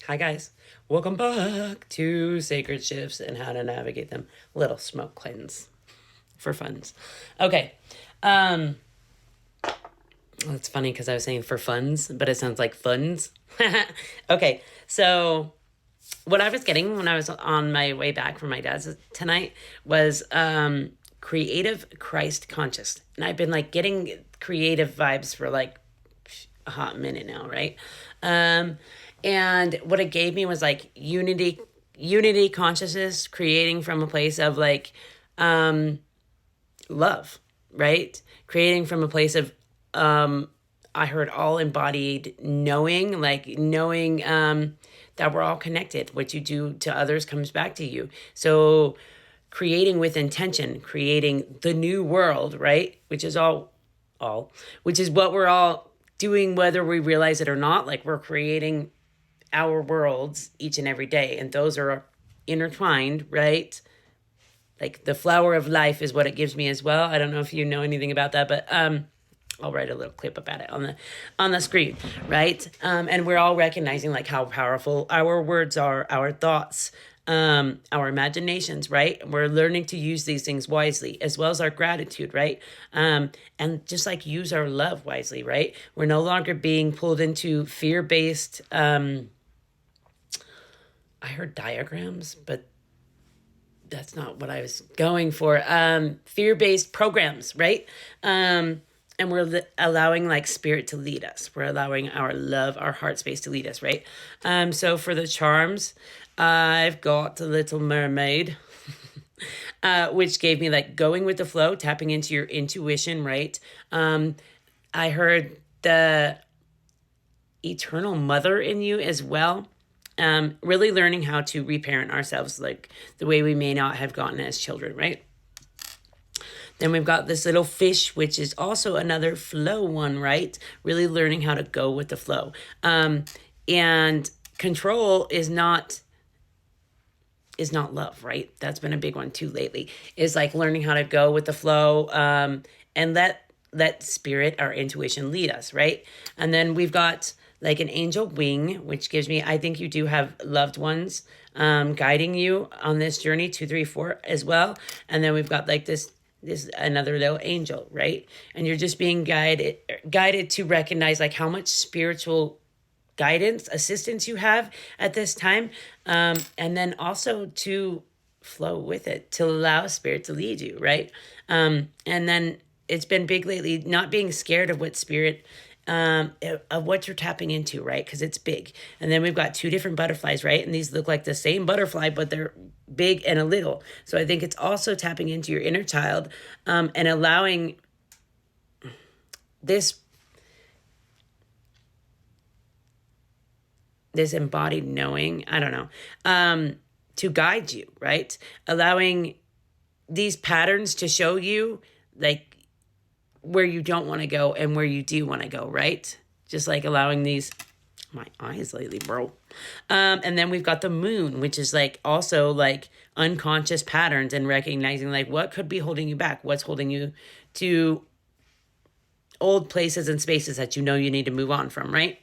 Hi guys, welcome back to Sacred Shifts and how to navigate them. Little smoke cleanse for funs. Okay, well, it's funny because I was saying for funs, but it sounds like funds. Okay, so what I was getting when I was on my way back from my dad's tonight was creative Christ conscious, and I've been like getting creative vibes for like a hot minute now, right? And what it gave me was like unity consciousness, creating from a place of like love, right? Creating from a place of I heard all embodied knowing, like knowing that we're all connected. What you do to others comes back to you. So creating with intention, creating the new world, right? Which is which is what we're all doing, whether we realize it or not. Like we're creating our worlds each and every day, and those are intertwined, right? Like the flower of life is what it gives me as well. I don't know if you know anything about that, but I'll write a little clip about it on the screen, right? And we're all recognizing like how powerful our words are, our thoughts, our imaginations, right? We're learning to use these things wisely, as well as our gratitude, right? And just like use our love wisely, right? We're no longer being pulled into fear-based. I heard diagrams, but that's not what I was going for. Fear-based programs, right? And we're allowing like spirit to lead us. We're allowing our love, our heart space to lead us, right? So for the charms, I've got the little mermaid, which gave me like going with the flow, tapping into your intuition, right? I heard the eternal mother in you as well. Really learning how to reparent ourselves like the way we may not have gotten as children, right? Then we've got this little fish, which is also another flow one, right? Really learning how to go with the flow. And control is not love, right? That's been a big one too lately. Is like learning how to go with the flow and let spirit, our intuition lead us, right? And then we've got like an angel wing, which gives me, I think you do have loved ones guiding you on this journey, 2, 3, 4 as well. And then we've got like this another little angel, right? And you're just being guided to recognize like how much spiritual guidance, assistance you have at this time. And then also to flow with it, to allow spirit to lead you, right? And then it's been big lately, not being scared of what spirit of what you're tapping into, right? Because it's big. And then we've got 2 different butterflies, right? And these look like the same butterfly, but they're big and a little. So I think it's also tapping into your inner child and allowing this embodied knowing, I don't know, to guide you, right? Allowing these patterns to show you like where you don't want to go and where you do want to go, right? Just like allowing these, my eyes lately, bro. And then we've got the moon, which is like also like unconscious patterns and recognizing like what could be holding you back, what's holding you to old places and spaces that you know you need to move on from, right?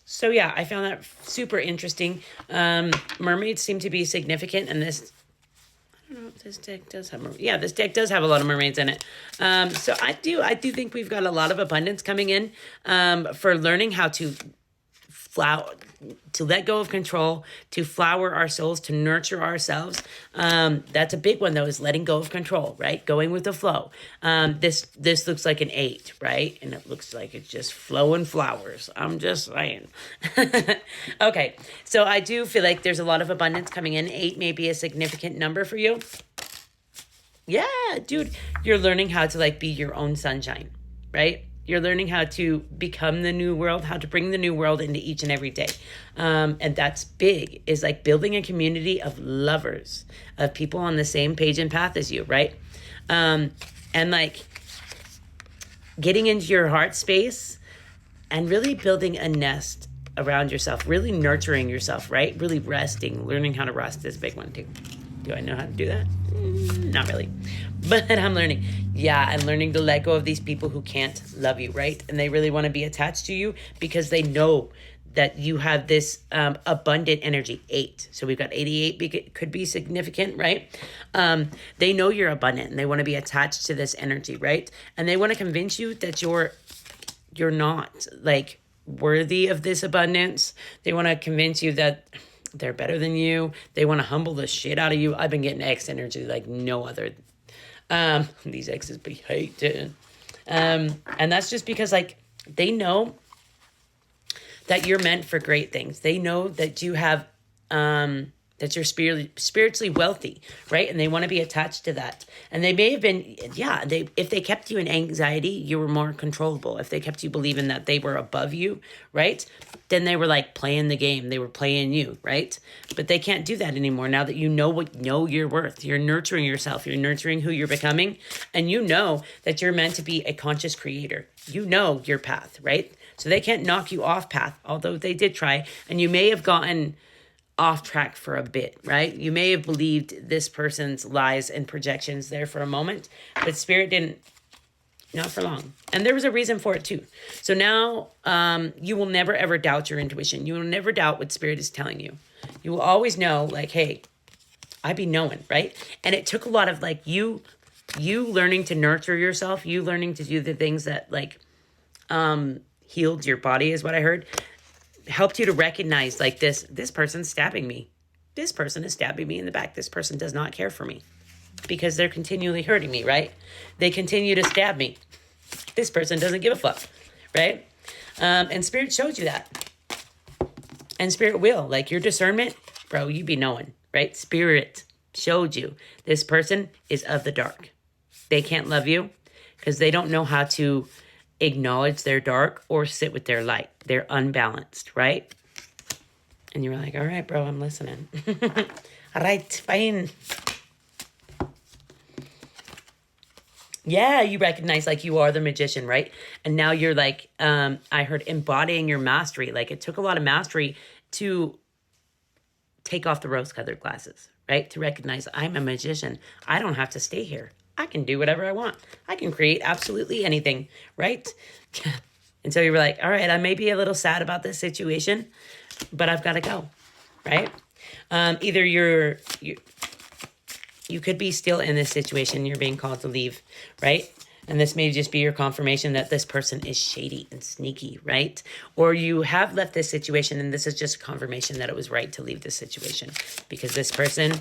So yeah, I found that super interesting. Mermaids seem to be significant, and this, I don't know if this deck does have, this deck does have a lot of mermaids in it. So I do think we've got a lot of abundance coming in for learning how to flower, to let go of control, to flower our souls, to nurture ourselves. That's a big one though, is letting go of control, right? Going with the flow. This looks like an 8, right? And it looks like it's just flowing flowers. I'm just saying. Okay, so I do feel like there's a lot of abundance coming in. 8 may be a significant number for you. Yeah, dude, you're learning how to like be your own sunshine, right? You're learning how to become the new world, how to bring the new world into each and every day. And that's big, is like building a community of lovers, of people on the same page and path as you, right? And like getting into your heart space and really building a nest around yourself, really nurturing yourself, right? Really resting, learning how to rest is a big one too. Do I know how to do that? Not really. But I'm learning. Yeah, I'm learning to let go of these people who can't love you, right? And they really want to be attached to you because they know that you have this abundant energy. 8. So we've got 88 could be significant, right? They know you're abundant and they want to be attached to this energy, right? And they want to convince you that you're not like worthy of this abundance. They want to convince you that they're better than you. They want to humble the shit out of you. I've been getting X energy like no other. These X's be hated. And that's just because like they know that you're meant for great things. They know that you have, that you're spiritually wealthy, right? And they want to be attached to that. And they may have been, if they kept you in anxiety, you were more controllable. If they kept you believing that they were above you, right? Then they were like playing the game. They were playing you, right? But they can't do that anymore now that you know your worth. You're nurturing yourself. You're nurturing who you're becoming. And you know that you're meant to be a conscious creator. You know your path, right? So they can't knock you off path, although they did try. And you may have gotten off track for a bit, right? You may have believed this person's lies and projections there for a moment, but Spirit didn't, not for long. And there was a reason for it too. So now you will never ever doubt your intuition. You will never doubt what Spirit is telling you. You will always know like, hey, I be knowing, right? And it took a lot of like you learning to nurture yourself, you learning to do the things that like healed your body is what I heard. Helped you to recognize like this person's stabbing me. This person is stabbing me in the back. This person does not care for me because they're continually hurting me, right? They continue to stab me. This person doesn't give a fuck, right? And Spirit showed you that. And Spirit will. Like your discernment, bro, you be knowing, right? Spirit showed you this person is of the dark. They can't love you because they don't know how to acknowledge their dark or sit with their light. They're unbalanced, right? And you were like, all right, bro, I'm listening. All right, fine. Yeah, you recognize like you are the magician, right? And now you're like, I heard embodying your mastery. Like it took a lot of mastery to take off the rose-colored glasses, right? To recognize I'm a magician. I don't have to stay here. I can do whatever I want. I can create absolutely anything, right? And so you were like, all right, I may be a little sad about this situation, but I've got to go, right? Either you could be still in this situation. You're being called to leave, right? And this may just be your confirmation that this person is shady and sneaky, right? Or you have left this situation and this is just confirmation that it was right to leave this situation because this person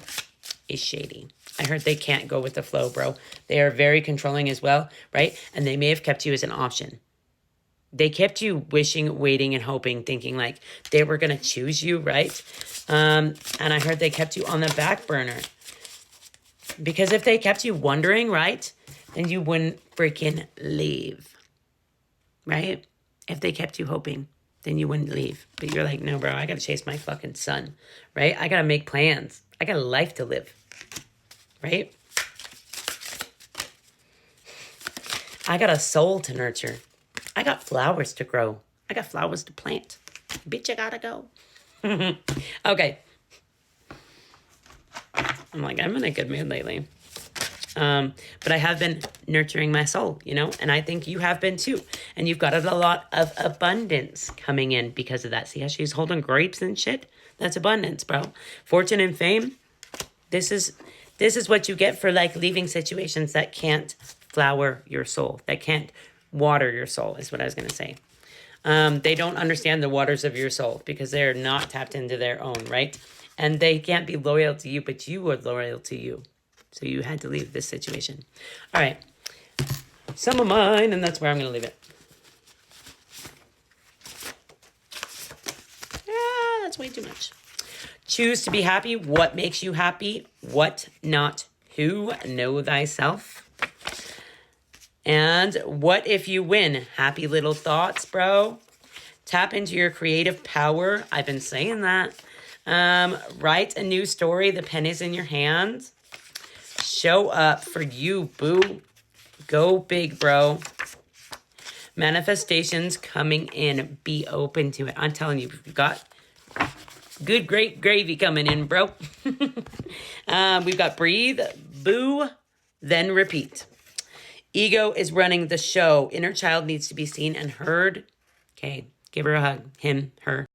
is shady. I heard they can't go with the flow, bro. They are very controlling as well, right? And they may have kept you as an option. They kept you wishing, waiting, and hoping, thinking like they were going to choose you, right? And I heard they kept you on the back burner. Because if they kept you wondering, right, then you wouldn't freaking leave, right? If they kept you hoping, then you wouldn't leave. But you're like, no, bro, I got to chase my fucking son, right? I got to make plans. I got a life to live. Right? I got a soul to nurture. I got flowers to grow. I got flowers to plant. Bitch, I gotta go. Okay. I'm like, I'm in a good mood lately. But I have been nurturing my soul, you know? And I think you have been too. And you've got a lot of abundance coming in because of that. See how she's holding grapes and shit? That's abundance, bro. Fortune and fame. This is what you get for like leaving situations that can't flower your soul, that can't water your soul is what I was going to say. They don't understand the waters of your soul because they're not tapped into their own, right? And they can't be loyal to you, but you are loyal to you. So you had to leave this situation. All right. Some of mine, and that's where I'm going to leave it. Ah, that's way too much. Choose to be happy. What makes you happy? What not who? Know thyself. And what if you win? Happy little thoughts, bro. Tap into your creative power. I've been saying that. Write a new story. The pen is in your hand. Show up for you, boo. Go big, bro. Manifestations coming in. Be open to it. I'm telling you, you've got good, great gravy coming in, bro. We've got breathe, boo, then repeat. Ego is running the show. Inner child needs to be seen and heard. Okay, give her a hug. Him, her.